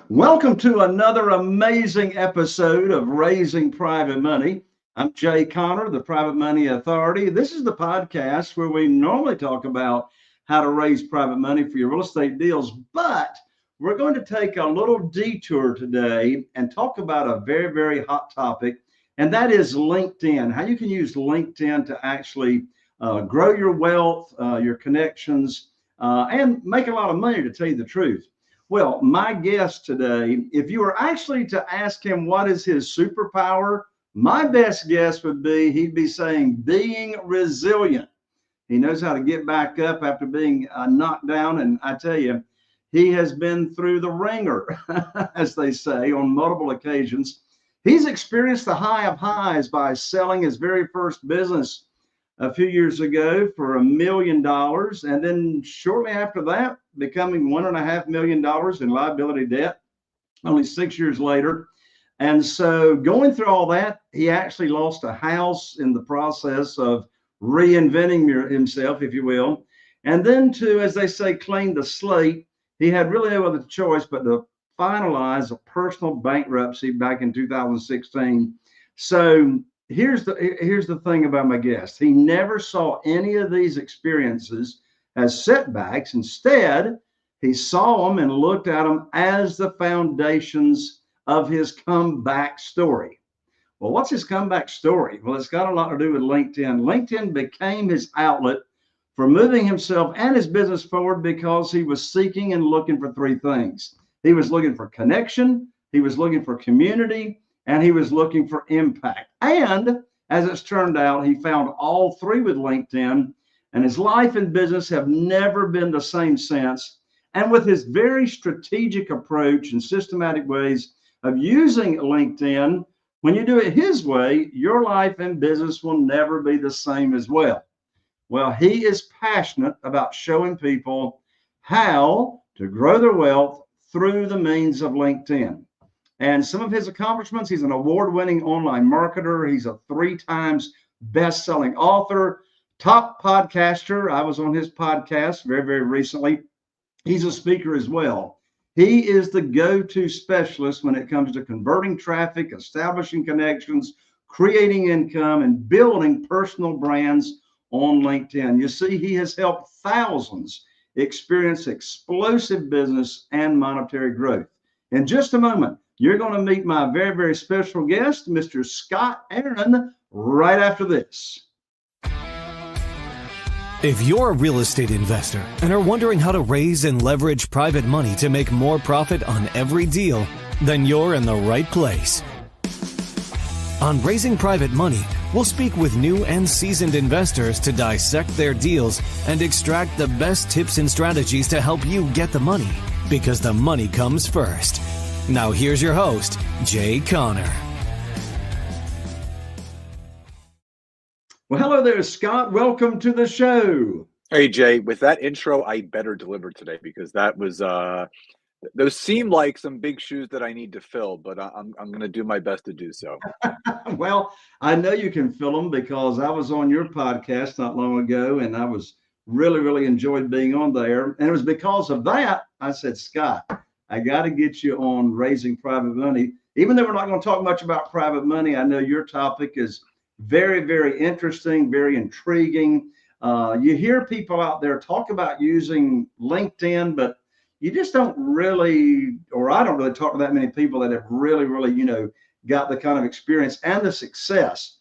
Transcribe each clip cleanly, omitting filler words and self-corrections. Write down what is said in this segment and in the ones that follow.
Welcome to another amazing episode of Raising Private Money. I'm Jay Conner, the Private Money Authority. This is the podcast where we normally talk about how to raise private money for your real estate deals, but we're going to take a little detour today and talk about a very, very hot topic, and that is LinkedIn. How you can use LinkedIn to actually grow your wealth, your connections, and make a lot of money, to tell you the truth. Well, my guest today, if you were actually to ask him what is his superpower, my best guess would be he'd be saying being resilient. He knows how to get back up after being knocked down. And I tell you, he has been through the ringer, as they say, on multiple occasions. He's experienced the high of highs by selling his very first business a few years ago for $1 million. And then shortly after that, becoming $1.5 million in liability debt only 6 years later. And so going through all that, he actually lost a house in the process of reinventing himself, if you will. And then to, as they say, clean the slate, he had really no other choice but to finalize a personal bankruptcy back in 2016. So here's the thing about my guest. He never saw any of these experiences as setbacks. Instead, he saw them and looked at them as the foundations of his comeback story. Well, what's his comeback story? Well, it's got a lot to do with LinkedIn. LinkedIn became his outlet for moving himself and his business forward because he was seeking and looking for three things. He was looking for connection, he was looking for community, and he was looking for impact. And as it's turned out, he found all three with LinkedIn, and his life and business have never been the same since. And with his very strategic approach and systematic ways of using LinkedIn, when you do it his way, your life and business will never be the same as well. Well, he is passionate about showing people how to grow their wealth through the means of LinkedIn. And some of his accomplishments: he's an award-winning online marketer. He's a 3 times best-selling author, top podcaster. I was on his podcast very, very recently. He's a speaker as well. He is the go-to specialist when it comes to converting traffic, establishing connections, creating income, and building personal brands on LinkedIn. You see, he has helped thousands experience explosive business and monetary growth. In just a moment, you're going to meet my very, very special guest, Mr. Scott Aaron, right after this. If you're a real estate investor and are wondering how to raise and leverage private money to make more profit on every deal, then you're in the right place. On Raising Private Money, we'll speak with new and seasoned investors to dissect their deals and extract the best tips and strategies to help you get the money, because the money comes first. Now here's your host, Jay Conner. Well, hello there, Scott. Welcome to the show. Hey, Jay. With that intro, I better deliver today, because that was those seem like some big shoes that I need to fill, but I'm going to do my best to do so. Well, I know you can fill them, because I was on your podcast not long ago, and I was really enjoyed being on there. And it was because of that I said, Scott, I got to get you on Raising Private Money. Even though we're not going to talk much about private money, I know your topic is very interesting, very intriguing. You hear people out there talk about using LinkedIn, but you just don't really, or I don't really talk to that many people that have really, got the kind of experience and the success.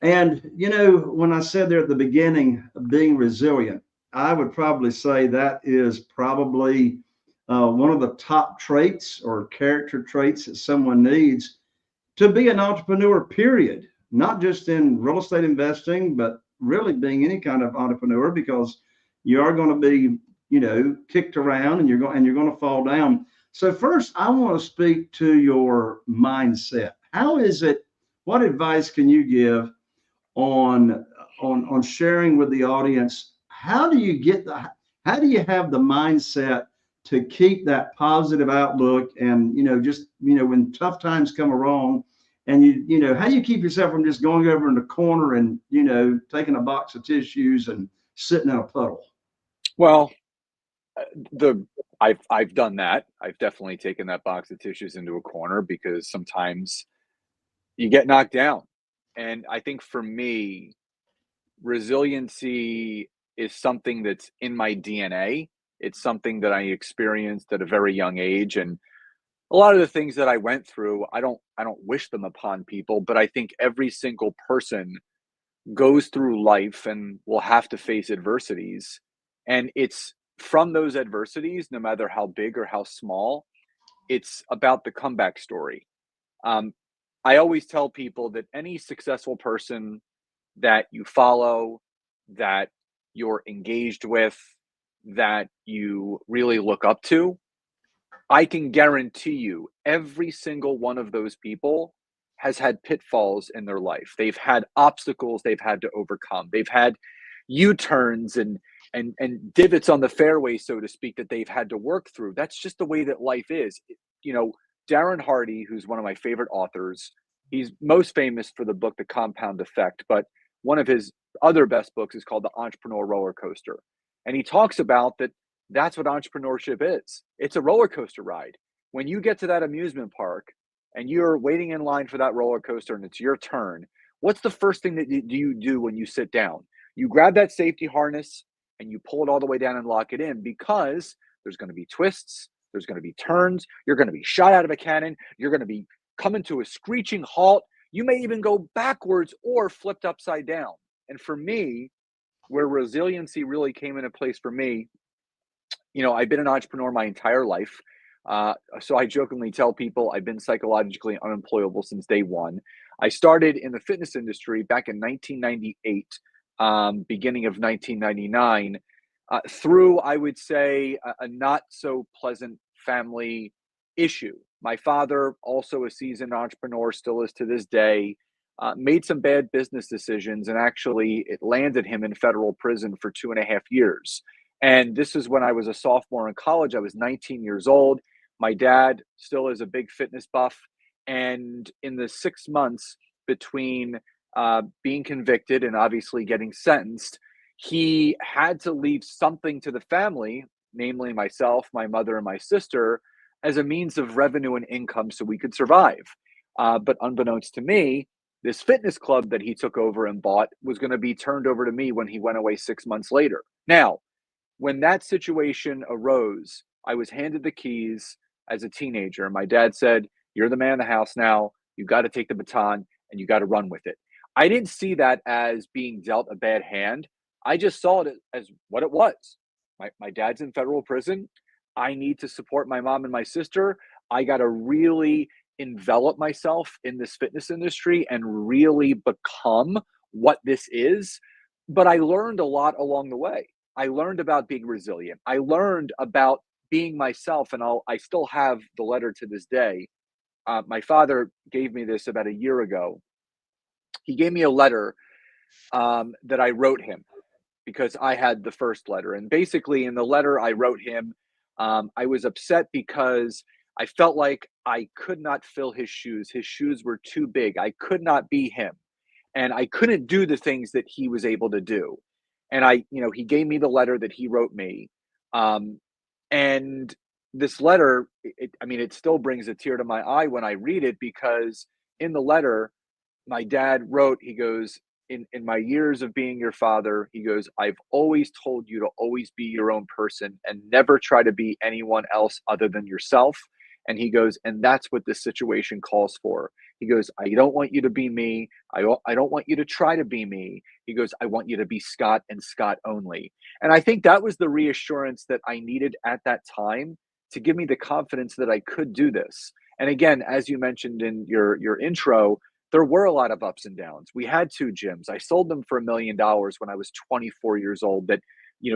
And, when I said there at the beginning, being resilient, I would probably say that is probably one of the top traits or character traits that someone needs to be an entrepreneur, period. Not just in real estate investing, but really being any kind of entrepreneur, because you are going to be, kicked around, and you're going to fall down. So first, I want to speak to your mindset. How is it? What advice can you give on sharing with the audience? How do you have the mindset to keep that positive outlook, and when tough times come along, and how do you keep yourself from just going over in the corner and taking a box of tissues and sitting in a puddle? Well, the I've done that. I've definitely taken that box of tissues into a corner because sometimes you get knocked down. And I think for me, resiliency is something that's in my DNA. It's something that I experienced at a very young age, and a lot of the things that I went through, I don't wish them upon people, but I think every single person goes through life and will have to face adversities. And it's from those adversities, no matter how big or how small, it's about the comeback story. Um, I always tell people that any successful person that you follow, that you're engaged with, that you really look up to, I can guarantee you every single one of those people has had pitfalls in their life. They've had obstacles they've had to overcome. They've had U-turns and divots on the fairway, so to speak, that they've had to work through. That's just the way that life is. You know, Darren Hardy, who's one of my favorite authors, he's most famous for the book The Compound Effect, but one of his other best books is called The Entrepreneur Roller Coaster. And he talks about that that's what entrepreneurship is. It's a roller coaster ride. When you get to that amusement park and you're waiting in line for that roller coaster and it's your turn, what's the first thing that you do when you sit down? You grab that safety harness and you pull it all the way down and lock it in, because there's going to be twists, there's going to be turns, you're going to be shot out of a cannon, you're going to be coming to a screeching halt. You may even go backwards or flipped upside down. And for me, where resiliency really came into place for me, I've been an entrepreneur my entire life. So I jokingly tell people I've been psychologically unemployable since day one. I started in the fitness industry back in 1998, beginning of 1999, through, I would say, a not so pleasant family issue. My father, also a seasoned entrepreneur, still is to this day, made some bad business decisions, and actually it landed him in federal prison for 2.5 years. And this is when I was a sophomore in college. I was 19 years old. My dad still is a big fitness buff. And in the 6 months between being convicted and obviously getting sentenced, he had to leave something to the family, namely myself, my mother, and my sister, as a means of revenue and income so we could survive. But unbeknownst to me, this fitness club that he took over and bought was going to be turned over to me when he went away 6 months later. Now, when that situation arose, I was handed the keys as a teenager. And my dad said, "You're the man of the house now. You got to take the baton and you got to run with it." I didn't see that as being dealt a bad hand. I just saw it as what it was. My dad's in federal prison. I need to support my mom and my sister. I got to really envelop myself in this fitness industry and really become what this is. But I learned a lot along the way. I learned about being resilient. I learned about being myself, and I still have the letter to this day. My father gave me this about a year ago. He gave me a letter that I wrote him because I had the first letter. And basically, in the letter I wrote him, I was upset because I felt like I could not fill his shoes. His shoes were too big. I could not be him. And I couldn't do the things that he was able to do. And he gave me the letter that he wrote me. And this letter, it still brings a tear to my eye when I read it, because in the letter, my dad wrote, he goes, in my years of being your father, he goes, "I've always told you to always be your own person and never try to be anyone else other than yourself." And he goes, "And that's what this situation calls for." He goes, "I don't want you to be me. I don't want you to try to be me." He goes, "I want you to be Scott and Scott only." And I think that was the reassurance that I needed at that time to give me the confidence that I could do this. And again, as you mentioned in your intro, there were a lot of ups and downs. We had two gyms. I sold them for $1 million when I was 24 years old. That,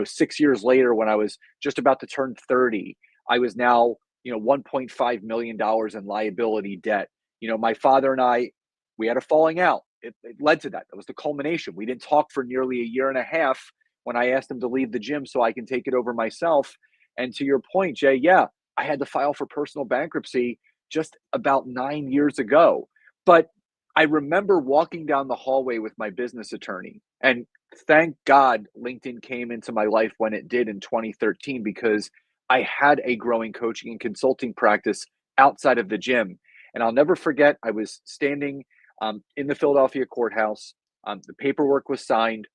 6 years later, when I was just about to turn 30, I was now, $1.5 million in liability debt. My father and I, we had a falling out. It led to that. That was the culmination. We didn't talk for nearly a year and a half when I asked him to leave the gym so I can take it over myself. And to your point, Jay, yeah, I had to file for personal bankruptcy just about 9 years ago. But I remember walking down the hallway with my business attorney, and thank God LinkedIn came into my life when it did in 2013, because I had a growing coaching and consulting practice outside of the gym. And I'll never forget, I was standing in the Philadelphia courthouse. The paperwork was signed.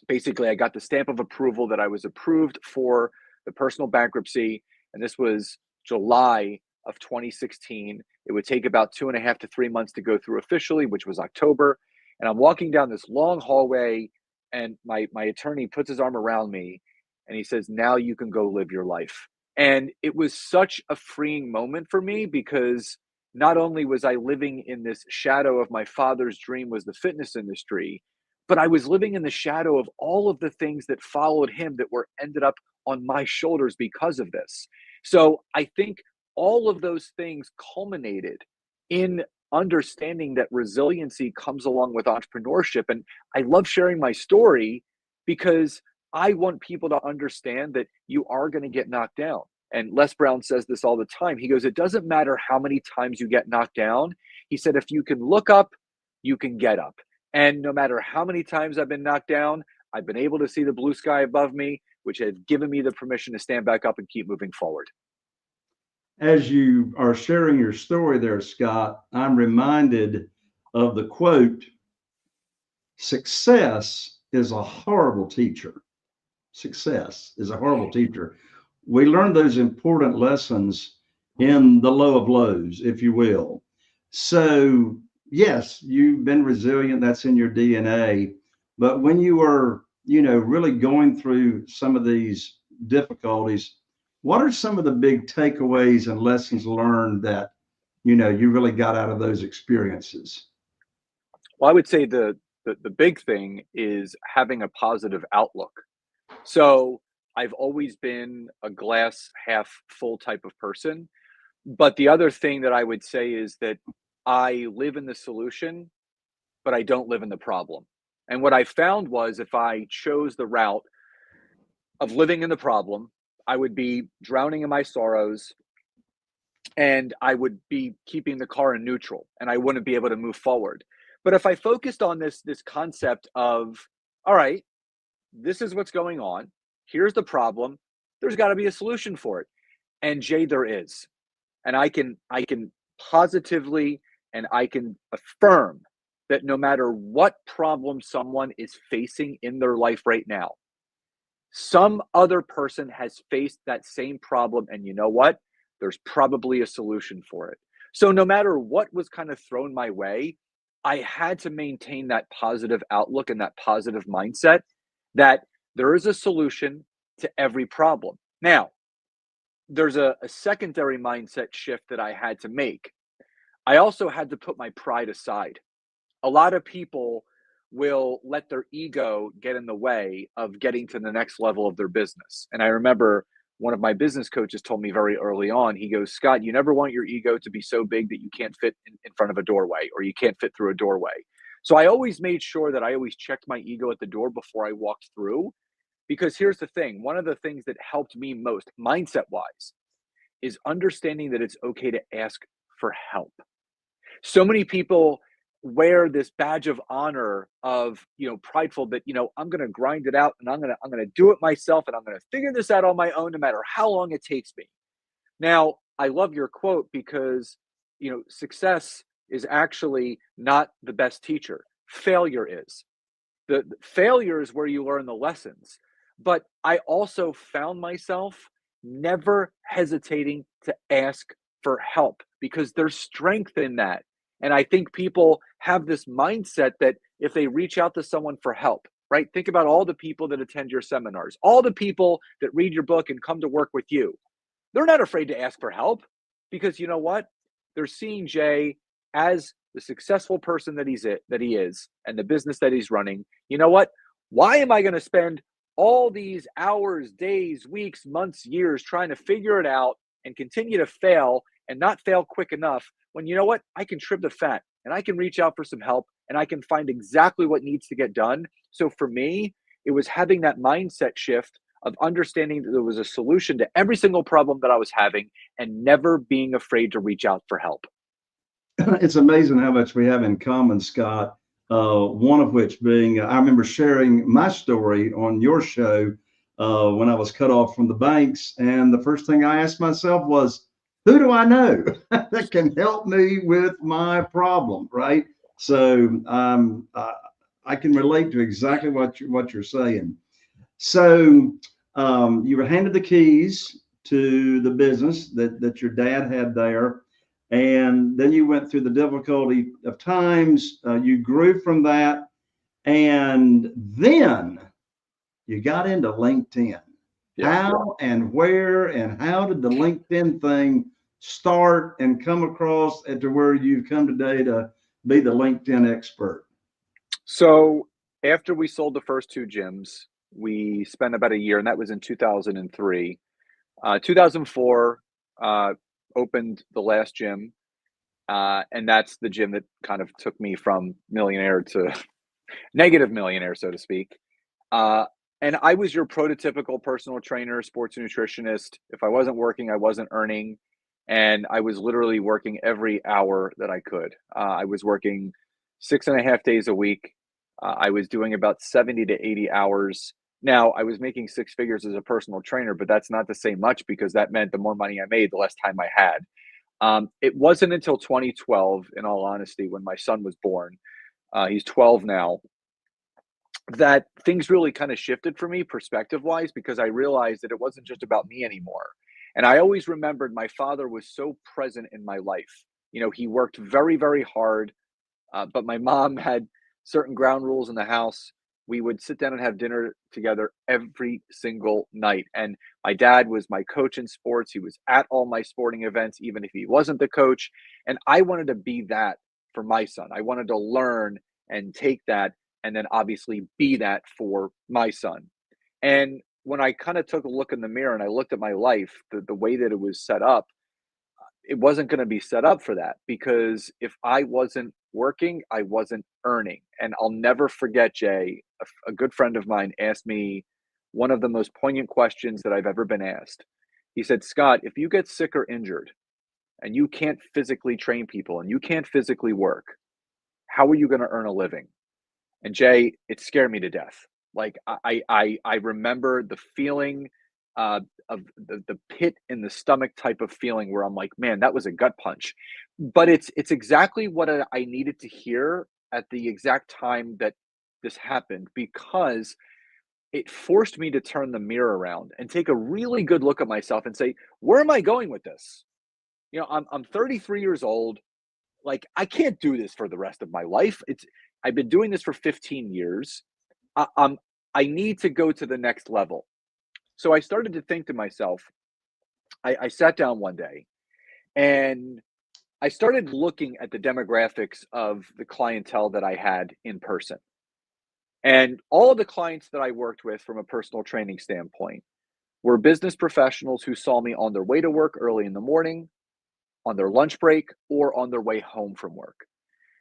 Basically, I got the stamp of approval that I was approved for the personal bankruptcy. And this was July of 2016. It would take about 2.5 to 3 months to go through officially, which was October. And I'm walking down this long hallway, and my attorney puts his arm around me and he says, "Now you can go live your life." And it was such a freeing moment for me, because not only was I living in this shadow of my father's dream was the fitness industry, but I was living in the shadow of all of the things that followed him that were ended up on my shoulders because of this. So I think all of those things culminated in understanding that resiliency comes along with entrepreneurship. And I love sharing my story because I want people to understand that you are going to get knocked down. And Les Brown says this all the time. He goes, "It doesn't matter how many times you get knocked down." He said, "If you can look up, you can get up." And no matter how many times I've been knocked down, I've been able to see the blue sky above me, which has given me the permission to stand back up and keep moving forward. As you are sharing your story there, Scott, I'm reminded of the quote, "Success is a horrible teacher." Success is a horrible teacher. We learn those important lessons in the low of lows, if you will. So, yes, you've been resilient, that's in your DNA. But when you are, really going through some of these difficulties, what are some of the big takeaways and lessons learned that, you really got out of those experiences? Well, I would say the big thing is having a positive outlook. So I've always been a glass half full type of person. But the other thing that I would say is that I live in the solution, but I don't live in the problem. And what I found was, if I chose the route of living in the problem, I would be drowning in my sorrows, and I would be keeping the car in neutral, and I wouldn't be able to move forward. But if I focused on this concept of, all right, this is what's going on, here's the problem, there's got to be a solution for it. And Jay, there is. And I can positively, and I can affirm that no matter what problem someone is facing in their life right now, some other person has faced that same problem, and you know what? There's probably a solution for it. So no matter what was kind of thrown my way, I had to maintain that positive outlook and that positive mindset that there is a solution to every problem. Now, there's a secondary mindset shift that I had to make. I also had to put my pride aside. A lot of people will let their ego get in the way of getting to the next level of their business. And I remember one of my business coaches told me very early on, he goes, "Scott, you never want your ego to be so big that you can't fit in front of a doorway, or you can't fit through a doorway." So I always made sure that I always checked my ego at the door before I walked through. Because here's the thing, one of the things that helped me most mindset wise is understanding that it's okay to ask for help. So many people wear this badge of honor of, prideful that, I'm going to grind it out, and I'm going to do it myself, and I'm going to figure this out on my own no matter how long it takes me. Now, I love your quote because, success is actually not the best teacher. Failure is. The failure is where you learn the lessons. But I also found myself never hesitating to ask for help, because there's strength in that. And I think people have this mindset that if they reach out to someone for help, right? Think about all the people that attend your seminars, all the people that read your book and come to work with you. They're not afraid to ask for help, because you know what? They're seeing Jay as the successful person that he is, and the business that he's running. You know what? Why am I going to spend all these hours, days, weeks, months, years trying to figure it out and continue to fail and not fail quick enough, when you know what? I can trim the fat, and I can reach out for some help, and I can find exactly what needs to get done. So for me, it was having that mindset shift of understanding that there was a solution to every single problem that I was having, and never being afraid to reach out for help. It's amazing how much we have in common, Scott. One of which being, I remember sharing my story on your show when I was cut off from the banks. And the first thing I asked myself was, who do I know that can help me with my problem, right? So I can relate to exactly what you're saying. So you were handed the keys to the business that your dad had there. And then you went through the difficulty of times. You grew from that. And then you got into LinkedIn. Yeah. How and where and how did the LinkedIn thing start and come across to where you've come today to be the LinkedIn expert? So after we sold the first two gyms, we spent about a year, and that was in 2003. 2004, opened the last gym, and that's the gym that kind of took me from millionaire to negative millionaire, so to speak. Uh, and I was your prototypical personal trainer, sports nutritionist. If I wasn't working, I wasn't earning. And I was literally working every hour that I could. I was working 6.5 days a week. I was doing about 70 to 80 hours. Now, I was making six figures as a personal trainer, but that's not to say much because that meant the more money I made, the less time I had. It wasn't until 2012, in all honesty, when my son was born. He's 12 now, that things really kind of shifted for me perspective wise because I realized that it wasn't just about me anymore. And I always remembered my father was so present in my life. You know, he worked very, very hard, but my mom had certain ground rules in the house. We would sit down and have dinner together every single night. And my dad was my coach in sports. He was at all my sporting events, even if he wasn't the coach. And I wanted to be that for my son. I wanted to learn and take that and then obviously be that for my son. And when I kind of took a look in the mirror and I looked at my life, the way that it was set up, it wasn't going to be set up for that because if I wasn't working, I wasn't earning. And I'll never forget, Jay, a good friend of mine asked me one of the most poignant questions that I've ever been asked. He said, Scott, if you get sick or injured and you can't physically train people and you can't physically work, how are you going to earn a living? And Jay, it scared me to death. Like I remember the feeling of the pit in the stomach type of feeling where I'm like, man, that was a gut punch. But it's exactly what I needed to hear at the exact time that this happened because it forced me to turn the mirror around and take a really good look at myself and say, where am I going with this? You know, I'm 33 years old. Like, I can't do this for the rest of my life. I've been doing this for 15 years. I, I'm I need to go to the next level. So I started to think to myself, I sat down one day and I started looking at the demographics of the clientele that I had in person. And all of the clients that I worked with from a personal training standpoint were business professionals who saw me on their way to work early in the morning, on their lunch break, or on their way home from work.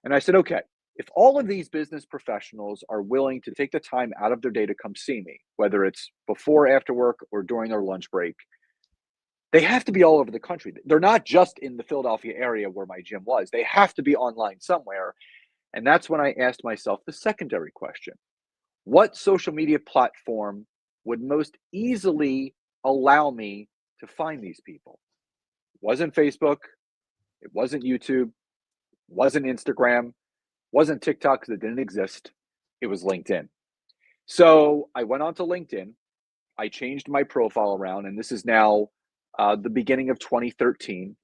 And I said, okay, if all of these business professionals are willing to take the time out of their day to come see me, whether it's before, after work, or during their lunch break, they have to be all over the country. They're not just in the Philadelphia area where my gym was. They have to be online somewhere. And that's when I asked myself the secondary question. What social media platform would most easily allow me to find these people? It wasn't Facebook. It wasn't YouTube. It wasn't Instagram. Wasn't TikTok because it didn't exist. It was LinkedIn. So I went onto LinkedIn. I changed my profile around, and this is now the beginning of 2013.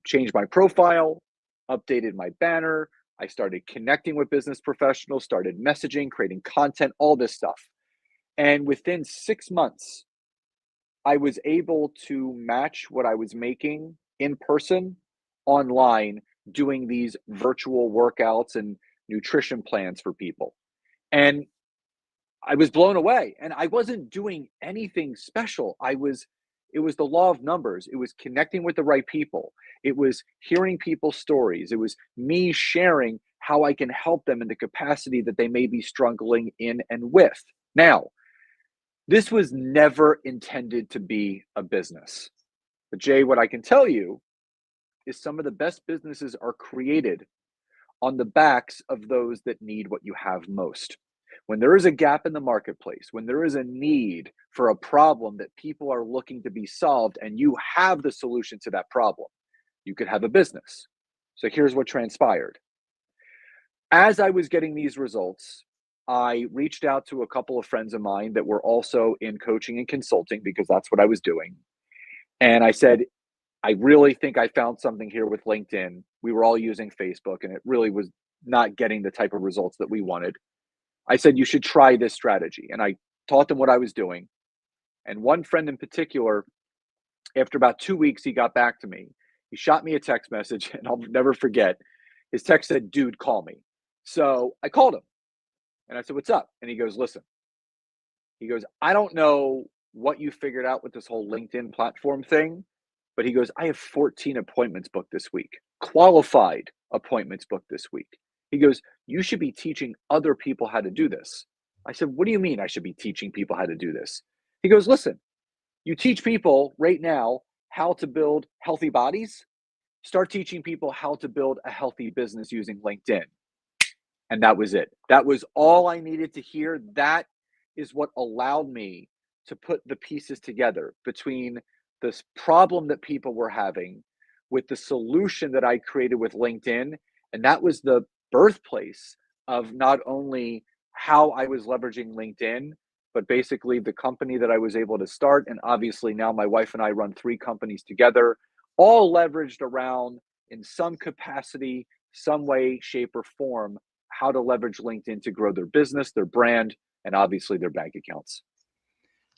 Changed my profile, updated my banner. I started connecting with business professionals, started messaging, creating content, all this stuff. And within 6 months, I was able to match what I was making in person online doing these virtual workouts and nutrition plans for people. And I was blown away and I wasn't doing anything special. It was the law of numbers. It was connecting with the right people. It was hearing people's stories. It was me sharing how I can help them in the capacity that they may be struggling in and with. Now, this was never intended to be a business. But Jay, what I can tell you is some of the best businesses are created on the backs of those that need what you have most. When there is a gap in the marketplace, when there is a need for a problem that people are looking to be solved and you have the solution to that problem, you could have a business. So here's what transpired. As I was getting these results, I reached out to a couple of friends of mine that were also in coaching and consulting because that's what I was doing. And I said, I really think I found something here with LinkedIn. We were all using Facebook and it really was not getting the type of results that we wanted. I said, you should try this strategy. And I taught them what I was doing. And one friend in particular, after about 2 weeks, he got back to me. He shot me a text message and I'll never forget. His text said, dude, call me. So I called him and I said, what's up? And he goes, listen, he goes, I don't know what you figured out with this whole LinkedIn platform thing, but he goes, I have 14 appointments booked this week, qualified appointments booked this week. He goes, you should be teaching other people how to do this. I said, what do you mean I should be teaching people how to do this? He goes, listen, you teach people right now how to build healthy bodies. Start teaching people how to build a healthy business using LinkedIn. And that was it. That was all I needed to hear. That is what allowed me to put the pieces together between this problem that people were having with the solution that I created with LinkedIn. And that was the birthplace of not only how I was leveraging LinkedIn, but basically the company that I was able to start. And obviously now my wife and I run 3 companies together, all leveraged around in some capacity, some way, shape, or form, how to leverage LinkedIn to grow their business, their brand, and obviously their bank accounts.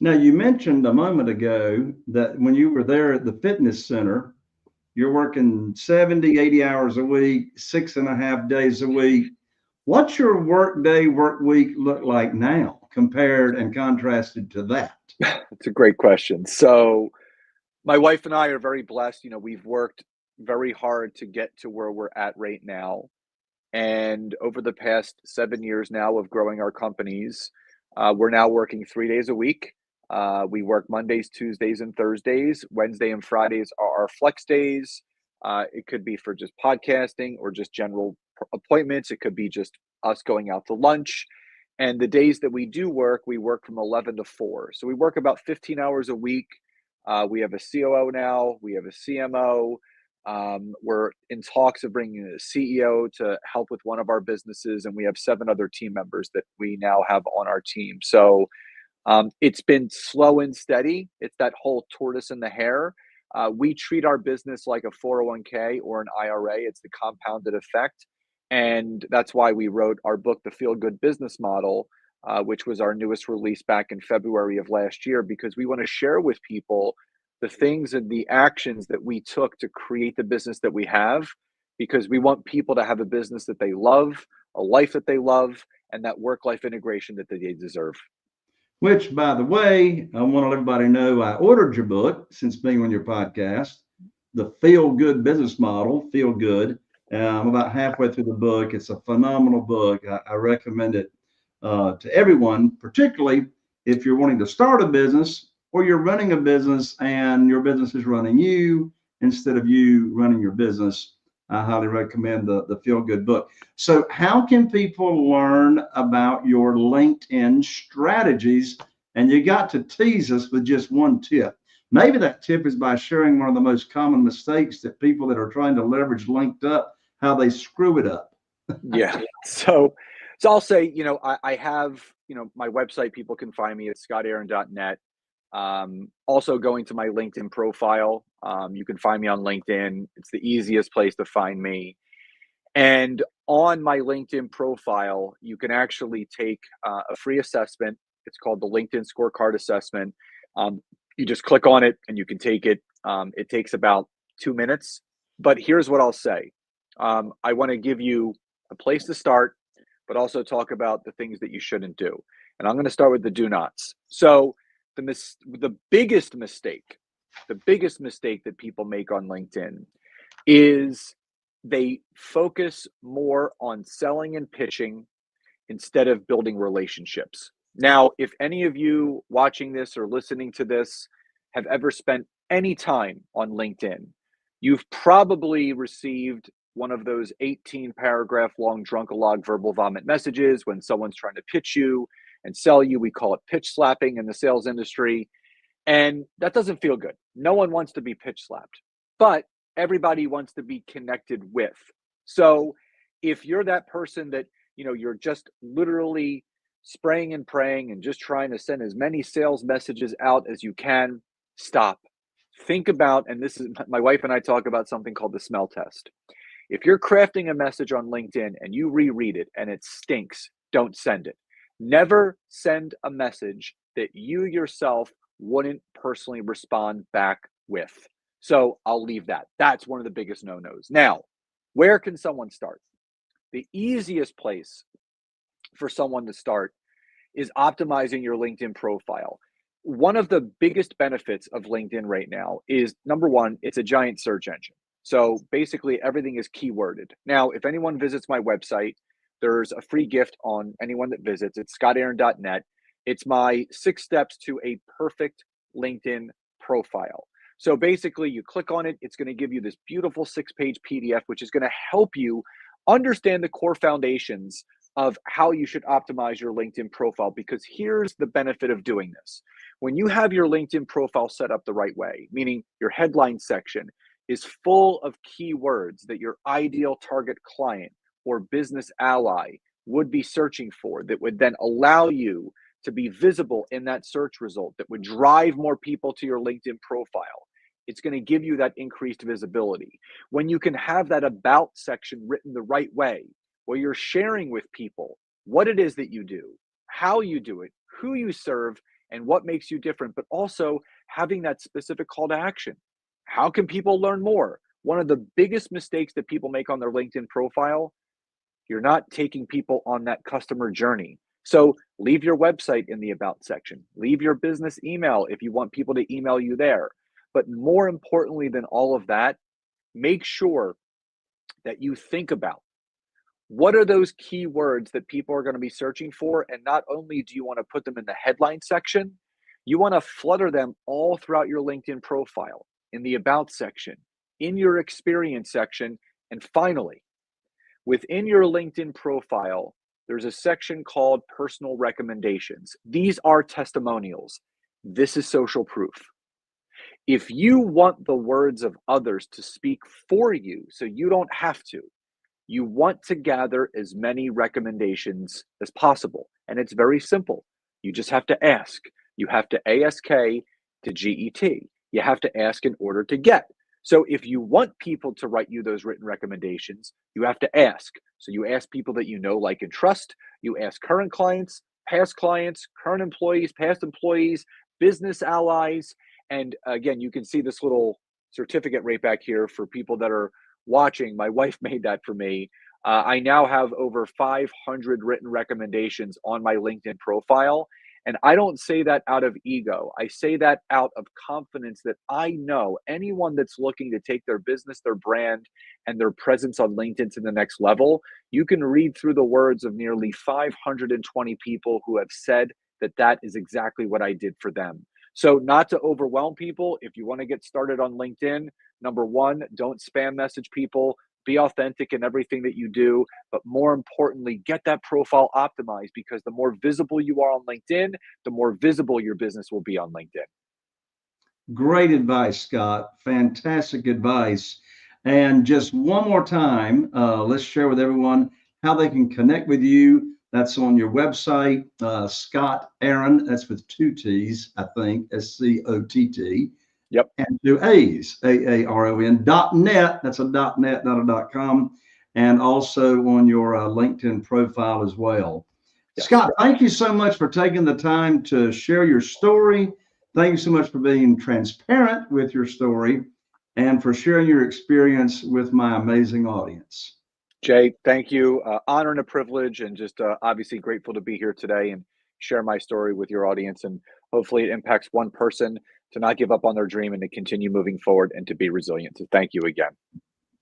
Now, you mentioned a moment ago that when you were there at the fitness center, you're working 70, 80 hours a week, 6.5 days a week. What's your work day, work week look like now compared and contrasted to that? It's a great question. So my wife and I are very blessed. We've worked very hard to get to where we're at right now. And over the past 7 years now of growing our companies, we're now working 3 days a week. We work Mondays, Tuesdays, and Thursdays. Wednesday and Fridays are our flex days. It could be for just podcasting or just general appointments. It could be just us going out to lunch. And the days that we do work, we work from 11 to 4. So we work about 15 hours a week. We have a COO now. We have a CMO. We're in talks of bringing a CEO to help with one of our businesses. And we have 7 other team members that we now have on our team. So it's been slow and steady. It's that whole tortoise and the hare. We treat our business like a 401k or an IRA. It's the compounded effect. And that's why we wrote our book, The Feel Good Business Model, which was our newest release back in February of last year, because we want to share with people the things and the actions that we took to create the business that we have, because we want people to have a business that they love, a life that they love, and that work-life integration that they deserve. Which, by the way, I want to let everybody know I ordered your book since being on your podcast, The Feel Good Business Model, Feel Good. I'm about halfway through the book. It's a phenomenal book. I recommend it to everyone, particularly if you're wanting to start a business or you're running a business and your business is running you instead of you running your business. I highly recommend the Feel Good book. So how can people learn about your LinkedIn strategies? And you got to tease us with just one tip. Maybe that tip is by sharing one of the most common mistakes that people that are trying to leverage LinkedIn, how they screw it up. Yeah. So I'll say, I have, my website, people can find me at scottaaron.net. Also going to my LinkedIn profile. You can find me on LinkedIn. It's the easiest place to find me. And on my LinkedIn profile, you can actually take a free assessment. It's called the LinkedIn Scorecard Assessment. You just click on it and you can take it. It takes about 2 minutes. But here's what I'll say. I want to give you a place to start, but also talk about the things that you shouldn't do. And I'm going to start with the do nots. So the biggest mistake that people make on LinkedIn is they focus more on selling and pitching instead of building relationships. Now, if any of you watching this or listening to this have ever spent any time on LinkedIn, you've probably received one of those 18 paragraph long drunkalog verbal vomit messages when someone's trying to pitch you and sell you. We call it pitch slapping in the sales industry. And that doesn't feel good. No one wants to be pitch slapped, but everybody wants to be connected with. So if you're that person that, you're just literally spraying and praying and just trying to send as many sales messages out as you can, stop. Think about, and this is, my wife and I talk about something called the smell test. If you're crafting a message on LinkedIn and you reread it and it stinks, don't send it. Never send a message that you yourself wouldn't personally respond back with. So I'll leave that. That's one of the biggest no-nos. Now, where can someone start? The easiest place for someone to start is optimizing your LinkedIn profile. One of the biggest benefits of LinkedIn right now is, number one, it's a giant search engine. So basically everything is keyworded. Now, if anyone visits my website, there's a free gift on anyone that visits. It's scottaaron.net. It's my 6 steps to a perfect LinkedIn profile. So basically you click on it, it's going to give you this beautiful 6-page PDF, which is going to help you understand the core foundations of how you should optimize your LinkedIn profile. Because here's the benefit of doing this. When you have your LinkedIn profile set up the right way, meaning your headline section is full of keywords that your ideal target client or business ally would be searching for, that would then allow you to be visible in that search result, that would drive more people to your LinkedIn profile. It's going to give you that increased visibility. When you can have that about section written the right way, where you're sharing with people what it is that you do, how you do it, who you serve, and what makes you different, but also having that specific call to action. How can people learn more? One of the biggest mistakes that people make on their LinkedIn profile, you're not taking people on that customer journey. So leave your website in the about section. Leave your business email if you want people to email you there. But more importantly than all of that, make sure that you think about what are those keywords that people are going to be searching for. And not only do you want to put them in the headline section, you want to flutter them all throughout your LinkedIn profile, in the about section, in your experience section. And finally, within your LinkedIn profile, there's a section called personal recommendations. These are testimonials. This is social proof. If you want the words of others to speak for you, so you don't have to, you want to gather as many recommendations as possible. And it's very simple. You just have to ask. You have to ASK to GET. You have to ask in order to get. So if you want people to write you those written recommendations, you have to ask. So you ask people that you know, like, and trust. You ask current clients, current employees, past employees, business allies. And again, you can see this little certificate right back here for people that are watching. My wife made that for me. I now have over 500 written recommendations on my LinkedIn profile. And I don't say that out of ego. I say that out of confidence that I know anyone that's looking to take their business, their brand, and their presence on LinkedIn to the next level, you can read through the words of nearly 520 people who have said that that is exactly what I did for them. So not to overwhelm people, if you want to get started on LinkedIn, number one, don't spam message people. Be authentic in everything that you do, but more importantly, get that profile optimized, because the more visible you are on LinkedIn, the more visible your business will be on LinkedIn. Great advice, Scott. Fantastic advice. And just one more time, let's share with everyone how they can connect with you. That's on your website, Scott Aaron. That's with 2 T's, I think, SCOTT. Yep. And 2 A's, AARON.net. That's a .net, not a .com. And also on your LinkedIn profile as well. Yes. Scott, thank you so much for taking the time to share your story. Thank you so much for being transparent with your story and for sharing your experience with my amazing audience. Jay, thank you. Honor and a privilege, and just obviously grateful to be here today and share my story with your audience. And hopefully it impacts one person to not give up on their dream and to continue moving forward and to be resilient. So thank you again.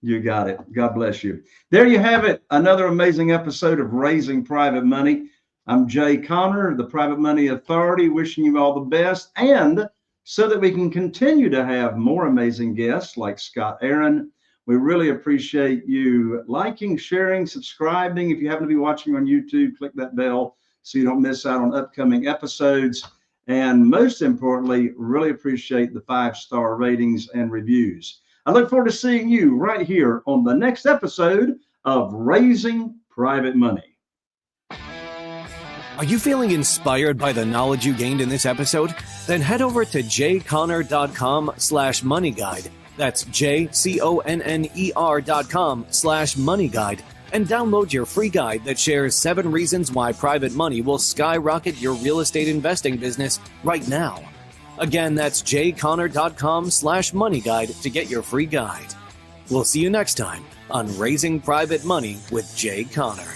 You got it. God bless you. There you have it. Another amazing episode of Raising Private Money. I'm Jay Conner, the Private Money Authority, wishing you all the best. And so that we can continue to have more amazing guests like Scott Aaron, We really appreciate you liking, sharing, subscribing. If you happen to be watching on YouTube, click that bell so you don't miss out on upcoming episodes. And most importantly, really appreciate the 5-star ratings and reviews. I look forward to seeing you right here on the next episode of Raising Private Money. Are you feeling inspired by the knowledge you gained in this episode? Then head over to jconner.com/moneyguide. That's jconner.com/moneyguide and download your free guide that shares 7 reasons why private money will skyrocket your real estate investing business right now. Again, that's jconner.com/moneyguide to get your free guide. We'll see you next time on Raising Private Money with Jay Conner.